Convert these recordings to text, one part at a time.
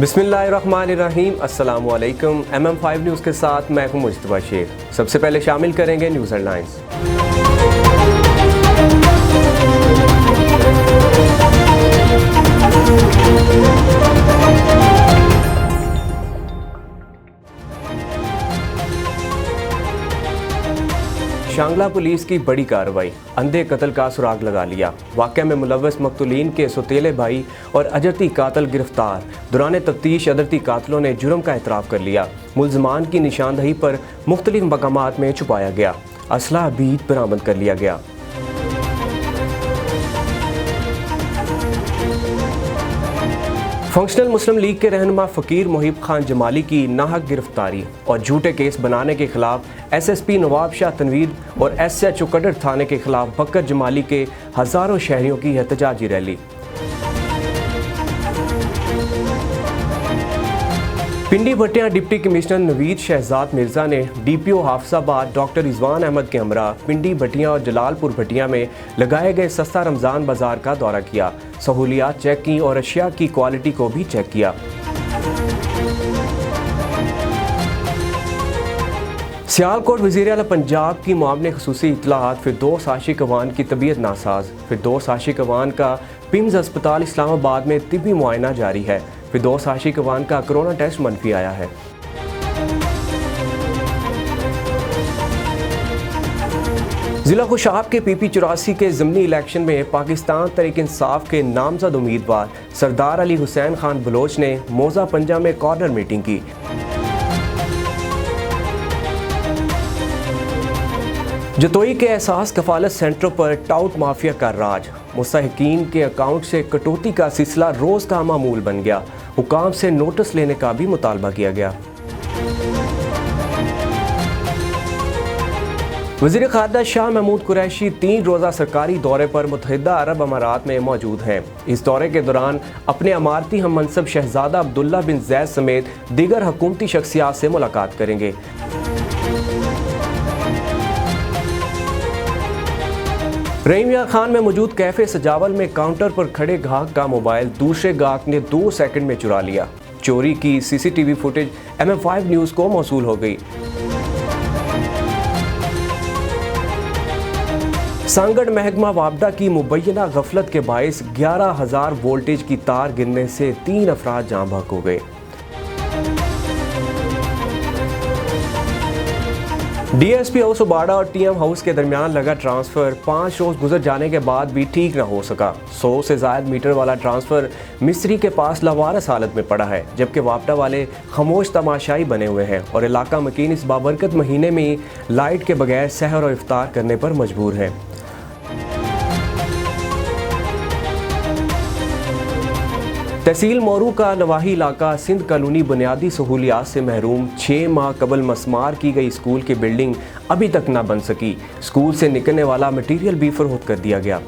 बिस्मिल्लाहिर्रहमानिर्रहीम। अस्सलाम वालेकुम। MM5 न्यूज़ के साथ मैं हूं मुस्तफा शेख। सबसे पहले शामिल करेंगे न्यूज़ हेडलाइंस। शांगला पुलिस की बड़ी कार्रवाई, अंधे कत्ल का सुराग लगा लिया। वाक़या में मुलव्वस मकतूलीन के सौतेले भाई और अजरती कातिल गिरफ्तार। दौरान तफ्तीश अजरती कातिलों ने जुर्म का एतराफ़ कर लिया। मुल्ज़मान की निशानदही पर मुख्तलिफ मकामात में छुपाया गया। असला भी बरामद कर लिया गया। फंक्शनल मुस्लिम लीग के रहनुमा फ़कीर मोहिब खान जमाली की नाहक गिरफ्तारी और झूठे केस बनाने के खिलाफ SSP नवाब शाह तनवीर और SHO कडर थाने के खिलाफ बकर जमाली के हज़ारों शहरियों की एहतजाजी रैली। पिंडी भटिया डिप्टी कमिश्नर नवीद शहजाद मिर्ज़ा ने DPO हाफिज़ाबाद डॉक्टर रिजवान अहमद के हमरा पिंडी भटिया और जलालपुर भटिया में लगाए गए सस्ता रमज़ान बाज़ार का दौरा किया। सहूलियात चेक की और अशिया की क्वालिटी को भी चेक किया। सियालकोट वज़ीर आला पंजाब की मामले खसूसी इत्तलात फिरदौस आशिक अवान की तबीयत नासाज। फिरदौस आशिक अवान का पिम्स अस्पताल इस्लामाबाद में तिब्बी मुआयना जारी है। फिरदौस आशिक अवान का कोरोना टेस्ट मनफी आया है। जिला खुशाब के PP84 के ज़िमनी इलेक्शन में पाकिस्तान तहरीक इंसाफ के नामजद उम्मीदवार सरदार अली हुसैन खान बलोच ने मौजा पंजा में कॉर्नर मीटिंग की। जतोई के एहसास कफालत सेंटरों पर टाउट माफिया का राज। मुस्तहिकीन के अकाउंट से कटौती का सिलसिला रोज़ का मामूल बन गया। हुकाम से नोटिस लेने का भी मुतालबा किया गया। वज़ीर ख़ारजा शाह महमूद कुरैशी 3 रोज़ा सरकारी दौरे पर मुत्तहिदा अरब अमारात में मौजूद हैं। इस दौरे के दौरान अपने अमारती हम मनसब शहजादा अब्दुल्ला बिन जैद समेत दीगर हुकूमती शख्सियात से मुलाकात करेंगे। रहीम यार खान में मौजूद कैफे सजावल में काउंटर पर खड़े गाहक का मोबाइल दूसरे गाहक ने 2 सेकंड में चुरा लिया। चोरी की CCTV फुटेज MM5 न्यूज़ को मौसूल हो गई। सांगड़ महकमा वापडा की मुबैना गफलत के बायस 11,000 वोल्टेज की तार गिरने से 3 अफराद जाँ बहक हो गए। DSP हाउस उबाड़ा और TM हाउस के दरमियान लगा ट्रांसफ़र 5 रोज़ गुजर जाने के बाद भी ठीक न हो सका। 100 से ज़ायद मीटर वाला ट्रांसफ़र मिस्त्री के पास लावारस हालत में पड़ा है, जबकि वापडा वाले खामोश तमाशाई बने हुए हैं और इलाका मकीन इस बाबरकत महीने में लाइट के बगैर सहर और इफ्तार करने पर मजबूर है। तहसील मोरू का नवाही इलाका सिंध कॉलोनी बुनियादी सहूलियात से महरूम। 6 माह कबल मसमार की गई स्कूल की बिल्डिंग अभी तक न बन सकी। स्कूल से निकलने वाला मटीरियल भी फरोख्त कर दिया गया।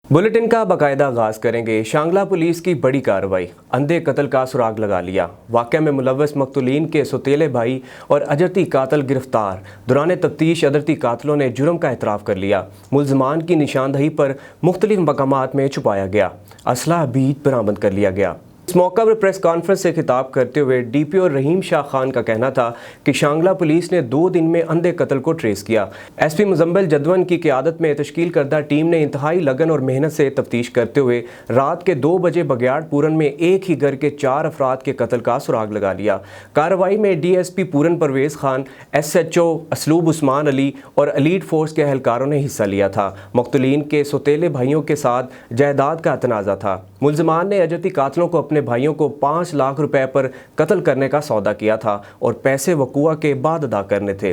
बुलेटिन का बाकायदा आगाज़ करेंगे। शांगला पुलिस की बड़ी कार्रवाई, अंधे कत्ल का सुराग लगा लिया। वाक़या में मुलव्वस मकतूलीन के सौतेले भाई और अजरती कातिल गिरफ्तार। दौरान तफ्तीश अजरती कातिलों ने जुर्म का एतराफ़ कर लिया। मुल्ज़मान की निशानदही पर मुख्तलिफ मकामात में छुपाया गया। असला भी बरामद कर लिया गया। इस मौका पर प्रेस कॉन्फ्रेंस से खिताब करते हुए DPO रहीम शाह खान का कहना था कि शांगला पुलिस ने 2 दिन में अंधे कत्ल को ट्रेस किया। SP मुजम्मिल जदवन की क़यादत में तश्कील करदा टीम ने इंतहाई लगन और मेहनत से तफ्तीश करते हुए रात के 2 बजे बग्याड़ पूरन में एक ही घर के 4 अफराद के कत्ल का सुराग लगा लिया। कार्रवाई में DSP पूरन परवेज़ खान, SHO असलूब उस्मान अली और एलीट फोर्स के एहलकारों ने हिस्सा लिया था। मकतूलीन के सौतेले भाइयों के साथ जायदाद का तनाज़ा था। मुल्ज़मान ने अजरती कातिलों को अपने भाइयों को 5 लाख रुपए पर कत्ल करने का सौदा किया था और पैसे वकूआ के बाद अदा करने थे।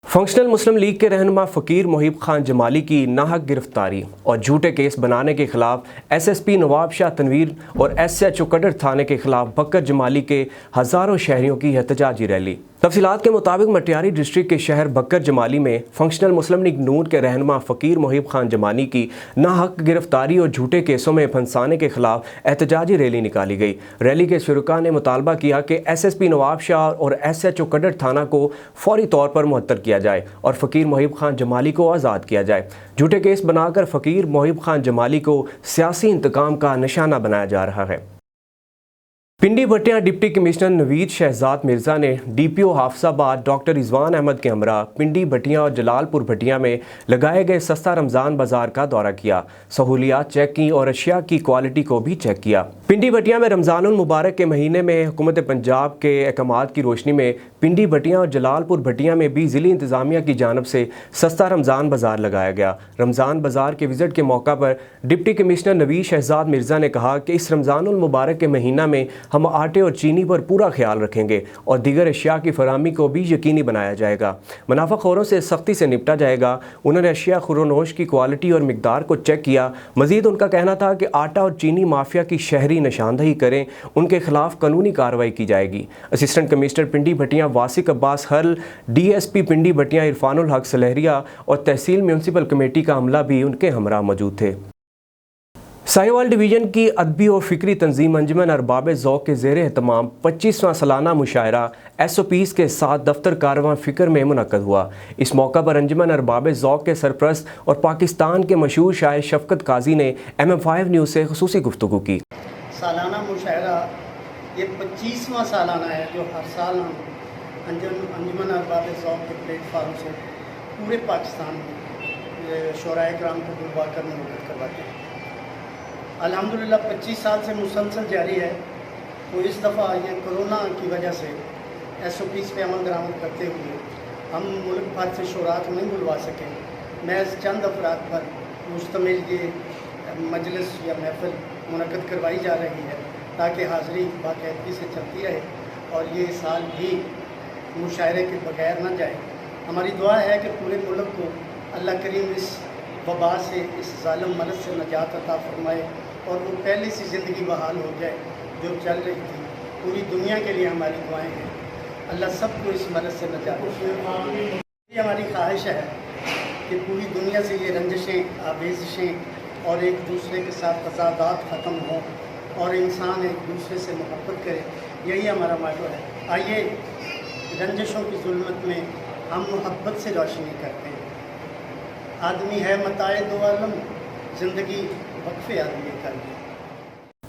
फंक्शनल मुस्लिम लीग के रहनुमा फ़कीर मोहिब खान जमाली की नाहक गिरफ्तारी और झूठे केस बनाने के खिलाफ SSP नवाब शाह तनवीर और SHO कडर थाने के खिलाफ बकर जमाली के हज़ारों शहरियों की एहतजाजी रैली। तफसीलात के मुताबिक मटियारी डिस्ट्रिक्ट के शहर बकर जमाली में फंक्शनल मुस्लिम लीग नून के रहनुमा फ़कीर मोहिब खान जमानी की नाहक गिरफ्तारी और झूठे केसों में फंसाने के खिलाफ एहतजाजी रैली निकाली गई। रैली के शुरका ने मुतालबा किया कि SSP नवाब शाह और SHO कडर थाना को फौरी तौर पर मुअत्तल किया जाए और फ़कीर मोहिब खान जमाली को आज़ाद किया जाए। झूठे केस बनाकर फ़कीर मोहिब खान जमाली को सियासी इंतकाम का निशाना बनाया जा रहा है। पिंडी भटिया डिप्टी कमिश्नर नवीद शहजाद मिर्ज़ा ने DPO हाफसाबाद डॉक्टर रिजवान अहमद के हमरा पिंडी भटिया और जलालपुर भटिया में लगाए गए सस्ता रमज़ान बाजार का दौरा किया, सहूलियात चेक की और अशिया की क्वालिटी को भी चेक किया। पिंडी भटिया में रमज़ानुल मुबारक के महीने में हुकूमत पंजाब के अहकामात की रोशनी में पिंडी भटिया और जलालपुर भटिया में भी ज़िली इंतज़ामिया की जानब से सस्ता रमज़ान बाजार लगाया गया। रमज़ान बाजार के विज़िट के मौका पर डिप्टी कमिश्नर नवीद शहजाद मिर्ज़ा ने कहा कि इस रमज़ानुल मुबारक के महीना में हम आटे और चीनी पर पूरा ख्याल रखेंगे और दीगर अशिया की फराहमी को भी यकीनी बनाया जाएगा। मुनाफाखोरों से सख्ती से निपटा जाएगा। उन्होंने अशिया खुरोनोश की क्वालिटी और मिकदार को चेक किया। मजीद उनका कहना था कि आटा और चीनी माफिया की शहरी निशानदही करें, उनके खिलाफ कानूनी कार्रवाई की जाएगी। असिस्टेंट कमिश्नर पिंडी भटिया वासिक अब्बास हल, DSP पिंडी भटिया इरफानुल हक सलहरिया और तहसील म्यूनसिपल कमेटी का अमला भी उनके हमरा मौजूद थे। साहिवाल डिवीज़न की अदबी और फ़िक्री तंजीम अंजुमन अरबाब ज़ौक़ के ज़ेर एहतमाम 25वां सालाना मुशायरा SOPs के साथ दफ्तर कारवां फ़िक्र में मुनक़्क़द हुआ। इस मौका पर अंजुमन अरबाब ज़ौक़ के सरप्रस्त और पाकिस्तान के मशहूर शायर शफ़क़त काजी ने MM5 न्यूज़ से ख़ुसूसी गुफ्तगू की। सालाना मुशायरा ये 25वां सालाना है जो हर साल हम अंजुमन अरबाब ज़ौक़ के प्लेटफार्म से पूरे पाकिस्तान में शोराए कराम को बुलवा कर मुनक़्क़द करवाते हैं। अल्हम्दुलिल्लाह 25 साल से मुसलसल जारी है। तो इस दफ़ा ये कोरोना की वजह से SOPs पे अमल दरामद करते हुए हम मुल्क भर से शोरा को नहीं बुलवा सके। महज चंद अफराद पर मुश्तमिल ये मजलिस या महफिल मुनक़्क़द करवाई जा रही है ताकि हाज़िरी बाकायदगी से चलती रहे और ये साल भी मुशायरे के बगैर न जाए। हमारी दुआ है कि पूरे मुल्क को अल्लाह करीम इस वबा से, इस ज़ालिम मरज़ से नजात अता फरमाए और वो पहले सी ज़िंदगी बहाल हो जाए जो चल रही थी। पूरी दुनिया के लिए हमारी दुआएं हैं, अल्लाह सबको इस मरज़ से नजात दे। ये हमारी ख्वाहिश है कि पूरी दुनिया से ये रंजिशें, आवेज़िशें और एक दूसरे के साथ तज़ादात ख़त्म हों और इंसान एक दूसरे से मोहब्बत करे। यही हमारा माटो है। आइए रंजिशों की ज़ुल्मत में हम मोहब्बत से रोशनी करते हैं। आदमी है मताए दो आलम, ज़िंदगी वक्फ़े आदमी कर दी।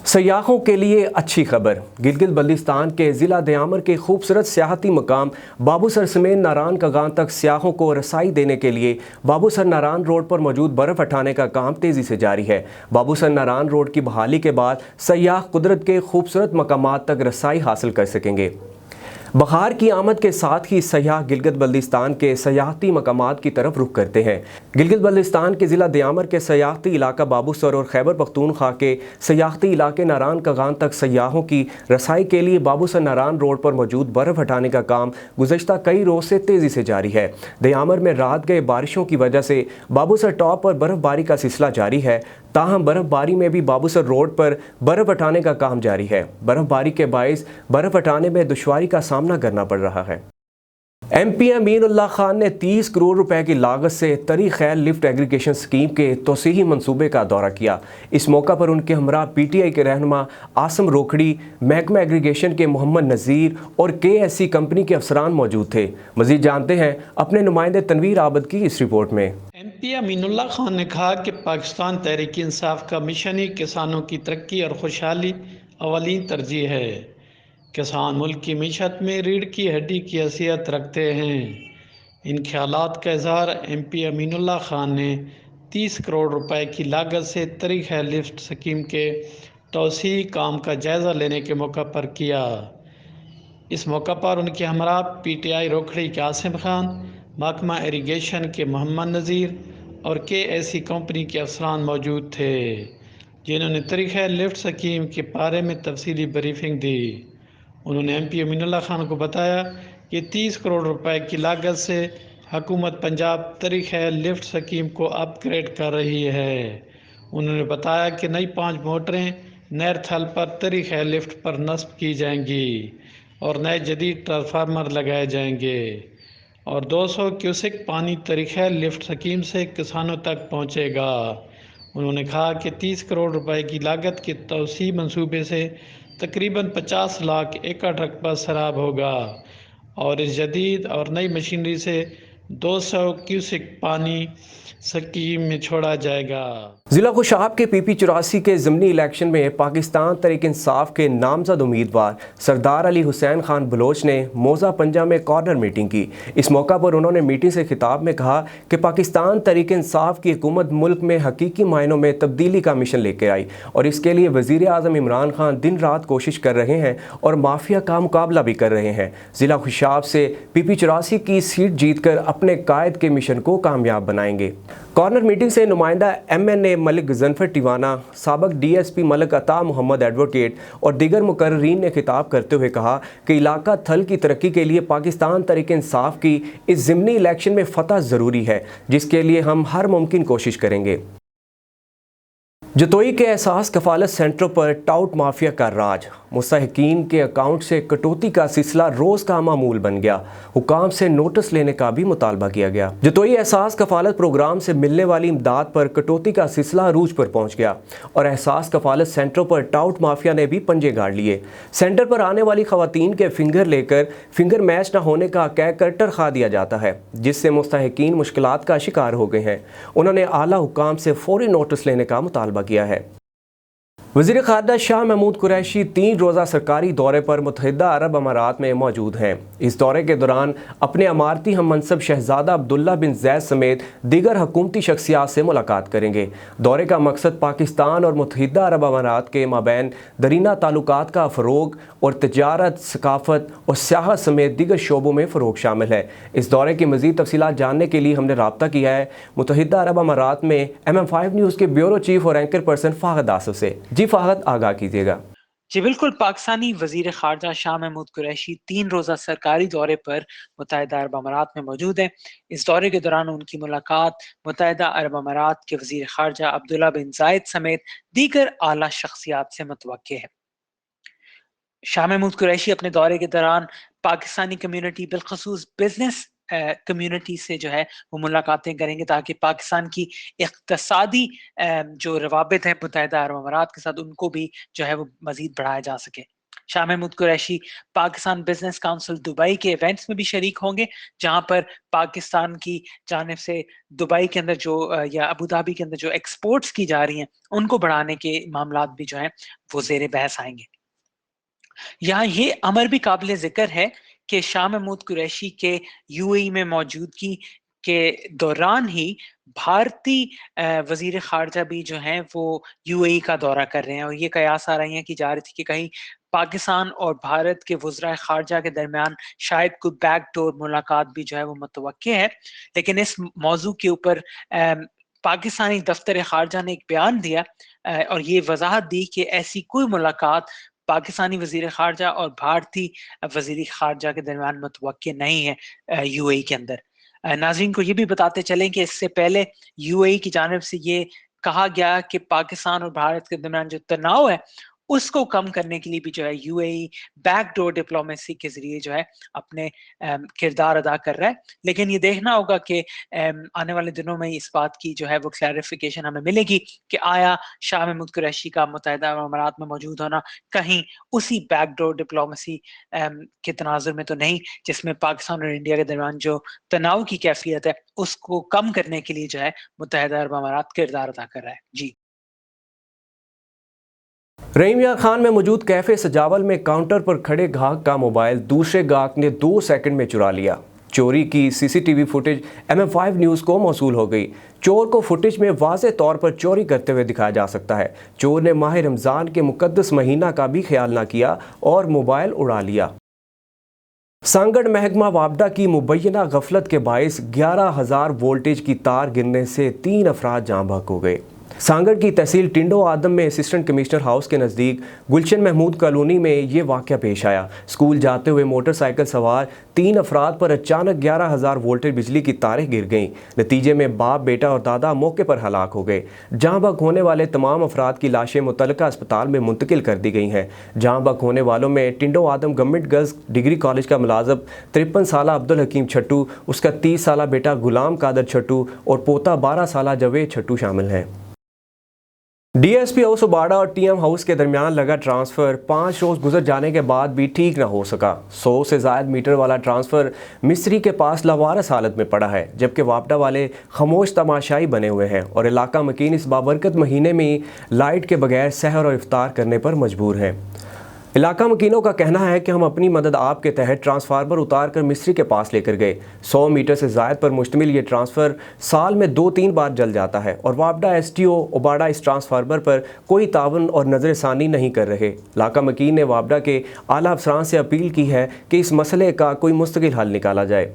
सयाहों के लिए अच्छी खबर। गिलगित बल्तिस्तान के ज़िला दयामर के खूबसूरत सियाहती मकाम बाबूसर समेत नारान कगान तक सियाहों को रसाई देने के लिए बाबूसर नारान रोड पर मौजूद बर्फ़ हटाने का काम तेज़ी से जारी है। बाबूसर नारान रोड की बहाली के बाद सयाह कुदरत के खूबसूरत मकामात तक रसाई हासिल कर सकेंगे। बहार की आमद के साथ ही सयाह गिलगित बल्तिस्तान के सयाहती मकामात की तरफ रुख करते हैं। गिलगित बल्तिस्तान के ज़िला दयामर के सयाहती इलाका बाबूसर और खैबर पख्तूनख्वा के सयाहती इलाके नारान कगान तक सयाहों की रसाई के लिए बाबूसर नारान रोड पर मौजूद बर्फ़ हटाने का काम गुज़श्ता कई रोज़ से तेज़ी से जारी है। दयामर में रात गए बारिशों की वजह से बाबूसर टॉप पर बर्फ़बारी का सिलसिला जारी है। ताहम बर्फ़बारी में भी बाबूसर रोड पर बर्फ़ हटाने का काम जारी है। बर्फ़बारी के बाइस बर्फ़ हटाने में दुश्वारी का सामना करना पड़ रहा है। MP अमीनुल्लाह खान ने 30 करोड़ रुपए की लागत से तरी खैल लिफ्ट एग्रीगेशन स्कीम के तोसीही मंसूबे का दौरा किया। इस मौका पर उनके हमरा PTI के रहनुमा आसम रोखड़ी, महकमा एग्रीगेशन के मोहम्मद नज़ीर और KSC कंपनी के अफसरान मौजूद थे। मज़ीद जानते हैं अपने नुमाइंदे तनवीर आबद की इस रिपोर्ट में। MP अमीनुल्लाह खान ने कहा कि पाकिस्तान तहरीक इंसाफ का मिशन ही किसानों की तरक्की और खुशहाली अवलीन तरजीह है। किसान मुल्क की मीशत में रीढ़ की हड्डी की हैसियत रखते हैं। इन ख्यालात का इज़हार MP अमीनुल्लाह खान ने 30 करोड़ रुपए की लागत से तरी खैल लिफ्ट स्कीम के तौसीही काम का जायज़ा लेने के मौका पर किया। इस मौका पर उनके हमरा PTI रोखड़ी के आसिम खान, महकमा इरीगेशन के मोहम्मद नज़ीर और KSC कंपनी के अफसरान मौजूद थे, जिन्होंने तरी खैल लिफ्ट स्कीम के बारे में तफसीली ब्रीफिंग दी। उन्होंने MP अमीनुल्लाह खान को बताया कि 30 करोड़ रुपए की लागत से हुकूमत पंजाब तरी खैल लिफ्ट स्कीम को अपग्रेड कर रही है। उन्होंने बताया कि नई 5 मोटरें नहर थल पर तरी खैल लिफ्ट पर नस्ब की जाएंगी और नए जदीद ट्रांसफार्मर लगाए जाएंगे और 200 क्यूसेक पानी तरीक़ा लिफ्ट स्कीम से किसानों तक पहुंचेगा। उन्होंने कहा कि 30 करोड़ रुपए की लागत के तौसी मंसूबे से तकरीबन 50 लाख एकड़ रकबा सराब होगा और इस जदीद और नई मशीनरी से 200 क्यूसेक पानी स्कीम में छोड़ा जाएगा। जिला खुशाब के PP 84 के ज़िमनी इलेक्शन में पाकिस्तान तहरीक इंसाफ के नामजद उम्मीदवार सरदार अली हुसैन खान बलोच ने मौजा पंजा में कॉर्नर मीटिंग की। इस मौका पर उन्होंने मीटिंग से खिताब में कहा कि पाकिस्तान तहरीक इंसाफ की हुकूमत मुल्क में हकीकी मायनों में तब्दीली का मिशन लेकर आई और इसके लिए वज़ीर आज़म इमरान खान दिन रात कोशिश कर रहे हैं और माफिया का मुकाबला भी कर रहे हैं। जिला खुशाब से PP 84 की सीट जीतकर अपने कायद के मिशन को कामयाब बनाएंगे। कॉर्नर मीटिंग से नुमाइंदा MNA मलिक गजनफर टिवाना, साबक DSP मलिक अता मोहम्मद एडवोकेट और दीगर मुकर्रीन ने खिताब करते हुए कहा कि इलाका थल की तरक्की के लिए पाकिस्तान तहरीक इंसाफ की इस ज़िमनी इलेक्शन में फ़तह ज़रूरी है, जिसके लिए हम हर मुमकिन कोशिश करेंगे। जतोई के एहसास कफालत सेंटरों पर टाउट माफिया का राज, मुस्तहिकीन के अकाउंट से कटौती का सिलसिला रोज़ का मामूल बन गया। हुकाम से नोटिस लेने का भी मुतालबा किया गया। जतोई एहसास कफालत प्रोग्राम से मिलने वाली इमदाद पर कटौती का सिलसिला अरूज पर पहुंच गया और एहसास कफालत सेंटरों पर टाउट माफिया ने भी पंजे गाड़ लिए। सेंटर पर आने वाली खवातीन के फिंगर लेकर फिंगर मैच न होने का कहकर टरखा दिया जाता है, जिससे मुस्तहिकीन मुश्किलात का शिकार हो गए हैं। उन्होंने आला हुकाम से फौरी नोटिस लेने का मुतालबा किया है। वज़ीर ख़ारजा शाह महमूद कुरैशी 3 रोज़ा सरकारी दौरे पर मुत्तहिदा अरब अमारात में मौजूद हैं। इस दौरे के दौरान अपने अमारती हम मनसब शहज़ादा अब्दुल्ला बिन ज़ैद समेत दीगर हुकूमती शख्सियात से मुलाकात करेंगे। दौरे का मकसद पाकिस्तान और मुत्तहिदा अरब अमारात के माबैन दरीना ताल्लुकात का फ़रोग और तजारत, सकाफ़त और सियाहत समेत दीगर शोबों में फ़रोग शामिल है। इस दौरे की मज़ीद तफसीलात जानने के लिए हमने रब्ता किया है मुत्तहिदा अरब अमारात में MM5 न्यूज़ के ब्यूरो चीफ और एंकर पर्सन फ़ाहद आसिफ से। जी फ़ाहद, आगाह कीजिएगा। जी बिल्कुल, पाकिस्तानी वज़ीर ख़ारजा शाह महमूद कुरैशी 3 रोज़ा सरकारी दौरे पर मुत्तहिदा अरब अमारात में मौजूद हैं। इस दौरे के दौरान उनकी मुलाकात मुत्तहिदा अरब अमारात के वज़ीर ख़ारजा अब्दुल्ला बिन ज़ायद समेत दीगर आला शख्सियात से मुतवक्किल है। शाह महमूद कुरैशी अपने दौरे के दौरान पाकिस्तानी कम्युनिटी बिलखसूस बिजनेस कम्युनिटी से जो है वो मुलाकातें करेंगे ताकि पाकिस्तान की इक़्तिसादी जो रवाबित हैं मुत्तहिदा अरब अमारात के साथ उनको भी जो है वो मज़ीद बढ़ाया जा सके। Shah Mahmood Qureshi Pakistan business council Dubai के इवेंट्स में भी शरीक होंगे, जहां पर पाकिस्तान की जानिब से दुबई के अंदर जो या अबू धाबी के अंदर जो एक्सपोर्ट्स की जा रही हैं उनको बढ़ाने के मामलात भी जो हैं वो ज़ेरे बहस आएंगे। यहाँ ये अमर भी काबिल जिक्र है कि शाह महमूद कुरैशी के UAE में मौजूदगी के दौरान ही भारतीय वजीर खारजा भी जो हैं वो UAE का दौरा कर रहे हैं और ये कयास आ रही हैं कि जा रही थी कि कहीं पाकिस्तान और भारत के वज़राए खारजा के दरमियान शायद कोई बैकडोर मुलाकात भी जो है वो मुतवक्के है। लेकिन इस मौजू के ऊपर पाकिस्तानी दफ्तर खारजा ने एक बयान दिया और ये वजाहत दी कि ऐसी कोई मुलाकात पाकिस्तानी वज़ीर ख़ारजा और भारतीय वज़ीर ख़ारजा के दरमियान मुतवक्के नहीं है UAE के अंदर। नाज़रीन को ये भी बताते चलें कि इससे पहले UAE की जानिब से ये कहा गया कि पाकिस्तान और भारत के दरमियान जो तनाव है उसको कम करने के लिए भी जो है UAE बैकडोर डिप्लोमेसी के जरिए जो है अपने किरदार अदा कर रहा है। लेकिन ये देखना होगा कि आने वाले दिनों में इस बात की जो है वो क्लैरिफिकेशन हमें मिलेगी कि आया शाह महमूद कुरैशी का मुत्तहिदा अरब अमारात में मौजूद होना कहीं उसी बैकडोर डिप्लोमेसी के तनाजुर में तो नहीं जिसमें पाकिस्तान और इंडिया के दरमियान जो तनाव की कैफियत है उसको कम करने के लिए जो है मुत्तहिदा अरब अमारात किरदार अदा कर रहा है। जी। रहीम यार खान में मौजूद कैफे सजावल में काउंटर पर खड़े गाहक का मोबाइल दूसरे गाहक ने 2 सेकंड में चुरा लिया। चोरी की CCTV फुटेज MM5 न्यूज़ को मौसूल हो गई। चोर को फुटेज में वाज़े तौर पर चोरी करते हुए दिखाया जा सकता है। चोर ने माह रमज़ान के मुकद्दस महीना का भी ख्याल ना किया और मोबाइल उड़ा लिया। सांगड़ महकमा वापडा की मुबैना गफलत के बायस 11,000 वोल्टेज की तार गिरने से 3 अफराद जाँ बहक हो गए। सांगड़ की तहसील टिंडो आदम में असिस्टेंट कमिश्नर हाउस के नज़दीक गुलशन महमूद कॉलोनी में ये वाक़या पेश आया। स्कूल जाते हुए मोटरसाइकिल सवार 3 अफराद पर अचानक 11,000 वोल्टेज बिजली की तारें गिर गईं। नतीजे में बाप, बेटा और दादा मौके पर हलाक हो गए। जहाँ बक होने वाले तमाम अफराद की लाशें मुतल्लिका अस्पताल में मुंतकिल कर दी गई हैं। जहाँ बक होने वालों में टिंडो आदम गवर्नमेंट गर्ल्स डिग्री कॉलेज का मुलाजम 53 साला अब्दुल हकीम छट्टू, उसका 30 साला बेटा गुलाम कादर छट्टू और पोता 12 साला जवेद छट्टू शामिल हैं। डीएसपी हाउस उबाड़ा और टीएम हाउस के दरमियान लगा ट्रांसफ़र 5 रोज़ गुजर जाने के बाद भी ठीक ना हो सका। 100 से ज़ायद मीटर वाला ट्रांसफ़र मिस्त्री के पास लावारस हालत में पड़ा है, जबकि वापडा वाले खामोश तमाशाई बने हुए हैं और इलाका मकीन इस बाबरकत महीने में लाइट के बगैर सहर और इफ्तार करने पर मजबूर हैं। इलाका मकीनों का कहना है कि हम अपनी मदद आप के तहत ट्रांसफार्मर उतार कर मिस्त्री के पास लेकर गए। 100 मीटर से ज़ायद पर मुश्तमिल ये ट्रांसफ़र साल में 2-3 बार जल जाता है और वापडा एसटीओ उबाड़ा इस ट्रांसफार्मर पर कोई तावन और नज़रसानी नहीं कर रहे। इलाका मकीन ने वापडा के आला अफसरान से अपील की है कि इस मसले का कोई मुस्तकिल हल निकाला जाए।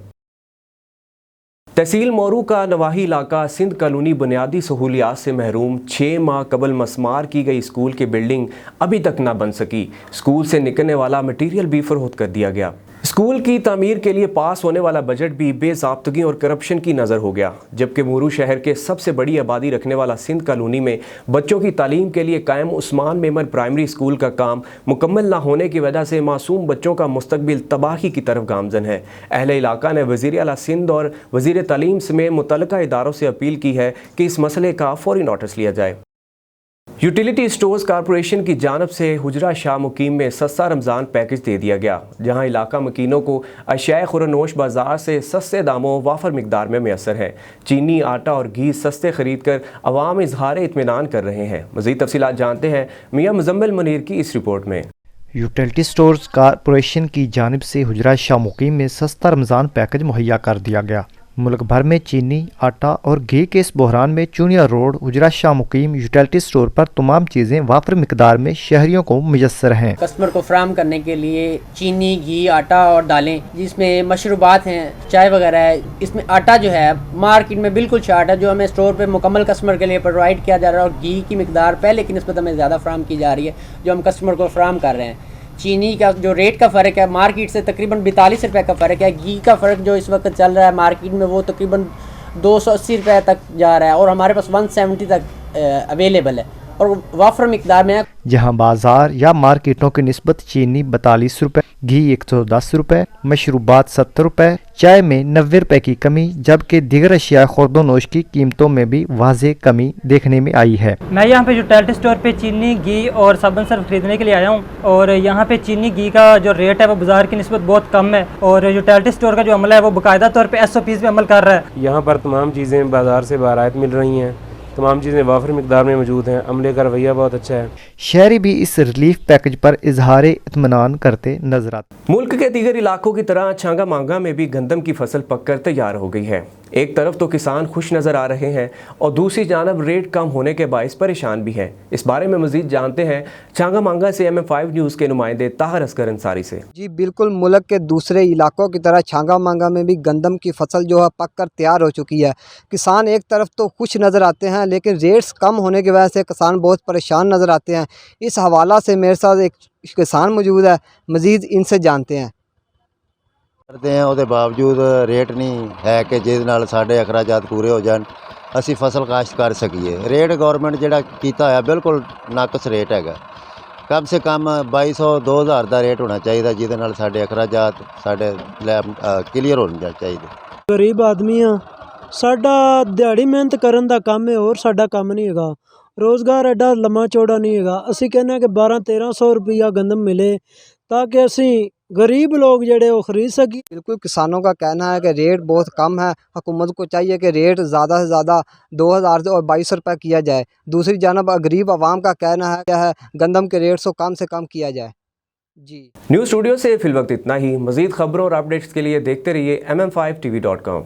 तहसील मोरू का नवाही इलाका सिंध कॉलोनी बुनियादी सहूलियात से महरूम। 6 माह कबल मसमार की गई स्कूल की बिल्डिंग अभी तक ना बन सकी। स्कूल से निकलने वाला मटीरियल भी फरोख्त कर दिया गया। स्कूल की तामीर के लिए पास होने वाला बजट भी बेज़ाब्तगी और करप्शन की नज़र हो गया। जबकि मोरू शहर के सबसे बड़ी आबादी रखने वाला सिंध कॉलोनी में बच्चों की तालीम के लिए कायम उस्मान मेमन प्राइमरी स्कूल का काम मुकम्मल ना होने की वजह से मासूम बच्चों का मुस्तकबिल तबाही की तरफ गामजन है। अहले इलाका ने वज़ीर आला सिंध और वज़ीर तालीम समेत मुतल्लिका इदारों से अपील की है कि इस मसले का फौरी नोटिस लिया जाए। यूटिलिटी स्टोर्स कॉरपोरेशन की जानब से हुजरा शाह मुकीम में सस्ता रमज़ान पैकेज दे दिया गया, जहां इलाका मकीनों को अशियाए खुरनोश बाजार से सस्ते दामों वाफर मिकदार में मैसर है। चीनी, आटा और घी सस्ते खरीद कर अवाम इजहार इत्मीनान कर रहे हैं। मज़ीद तफसीलात जानते हैं मियाँ मुजम्मिल मुनीर की इस रिपोर्ट में। यूटिलिटी स्टोर्स कॉरपोरेशन की जानिब से हुजरा शाह मुकीम में सस्ता रमज़ान पैकेज मुहैया कर दिया गया। मुल्क भर में चीनी, आटा और घी के इस बहरान में चूनिया रोड हुजरा शाह मुकीम यूटिलिटी स्टोर पर तमाम चीज़ें वाफर मिकदार में शहरियों को मुयस्सर हैं। कस्टमर को फराहम करने के लिए चीनी, घी, आटा और दालें, जिसमें मशरूबात हैं, चाय वगैरह है। इसमें आटा जो है मार्केट में बिल्कुल शार्ट है, जो हमें स्टोर पे मुकम्मल कस्टमर के लिए प्रोवाइड किया जा रहा है। और घी की मिकदार पहले की निस्बत हमें ज़्यादा फराहम की जा रही है, जो हम कस्टमर को फराहम कर रहे हैं। चीनी का जो रेट का फ़र्क है मार्केट से तकरीबन 42 रुपये का फ़र्क है। घी का फ़र्क जो इस वक्त चल रहा है मार्केट में वो तकरीबन 280 रुपये तक जा रहा है और हमारे पास 170 तक अवेलेबल है और वाफर मिकदार में है। जहां बाजार या मार्केटों की निस्बत चीनी 42 रुपये, घी 110 रुपये, मशरूबात 70 रुपये, चाय में 90 रुपये की कमी, जबकि दीगर अशिया खुर्दोनोश की कीमतों में भी वाज़ेह कमी देखने में आई है। मैं यहाँ पे यूटिलिटी स्टोर पे चीनी, घी और साबुन सर्फ खरीदने के लिए आया हूँ और यहाँ पे चीनी, घी का जो रेट है वो बाजार की निस्बत बहुत कम है और यूटिलिटी स्टोर का जो अमला है वो बाकायदा तौर पे SOPs पे अमल कर रहा है। यहाँ पर तमाम चीज़ें बाजार से बारात मिल रही हैं, तमाम चीज़ें वाफर मिकदार में मौजूद हैं। अमले का रवैया बहुत अच्छा है। शहरी भी इस रिलीफ पैकेज पर इजहार इत्मीनान करते नजर आते। मुल्क के दीगर इलाकों की तरह छांगा मांगा में भी गंदम की फसल पककर तैयार हो गई है। एक तरफ तो किसान खुश नज़र आ रहे हैं और दूसरी जानब रेट कम होने के बायस परेशान भी हैं। इस बारे में मज़ीद जानते हैं छांगा मांगा से MM5 न्यूज़ के नुमाइंदे ताहर असगर अंसारी से। जी बिल्कुल, मुल्क के दूसरे इलाकों की तरह छांगा मांगा में भी गंदम की फसल जो है पक कर तैयार हो चुकी है। किसान एक तरफ तो खुश नज़र आते हैं, लेकिन रेट्स कम होने की वजह से किसान बहुत परेशान नज़र आते हैं। इस हवाला से मेरे साथ एक किसान मौजूद है, मज़ीद इनसे जानते हैं। ਕਰਦੇ ਹਾਂ ਉਹਦੇ ਬਾਵਜੂਦ ਰੇਟ ਨਹੀਂ ਹੈ ਕਿ ਜਿਹਦੇ ਨਾਲ ਸਾਡੇ ਅਖਰਾਜਾਤ ਪੂਰੇ ਹੋ ਜਾਣ, ਅਸੀਂ ਫਸਲ ਕਾਸ਼ਤ ਕਰ ਸਕੀਏ। ਰੇਟ ਗਵਰਨਮੈਂਟ ਜਿਹੜਾ ਕੀਤਾ ਹੋਇਆ ਬਿਲਕੁਲ ਨਾਕਸ ਰੇਟ ਹੈਗਾ। ਕਮ ਸੇ ਕਮ 2200-2000 ਦਾ ਰੇਟ ਹੋਣਾ ਚਾਹੀਦਾ, ਜਿਹਦੇ ਨਾਲ ਸਾਡੇ ਅਖਰਾਜਾਤ ਸਾਡੇ ਕਲੀਅਰ ਹੋਣੇ ਚਾਹੀਦੇ। ਗਰੀਬ ਆਦਮੀ ਆ, ਸਾਡਾ ਦਿਹਾੜੀ ਮਿਹਨਤ ਕਰਨ ਦਾ ਕੰਮ ਹੈ, ਹੋਰ ਸਾਡਾ ਕੰਮ ਨਹੀਂ ਹੈਗਾ। ਰੋਜ਼ਗਾਰ ਐਡਾ ਲੰਮਾ ਚੌੜਾ ਨਹੀਂ ਹੈਗਾ। ਅਸੀਂ ਕਹਿੰਦੇ ਹਾਂ ਕਿ 1200-1300 रुपया गंदम मिले ताकि ਅਸੀਂ गरीब लोग जड़े वो खरीद सकें। बिल्कुल, किसानों का कहना है कि रेट बहुत कम है। हुकूमत को चाहिए कि रेट ज़्यादा से ज़्यादा 2000 और 2200 रुपये किया जाए। दूसरी जानब गरीब आवाम का कहना है क्या है गंदम के रेट को कम से कम किया जाए। जी न्यूज़ स्टूडियो से फिलवक्त इतना ही। मज़ीद खबरों और अपडेट्स के लिए देखते रहिए MM5TV.com।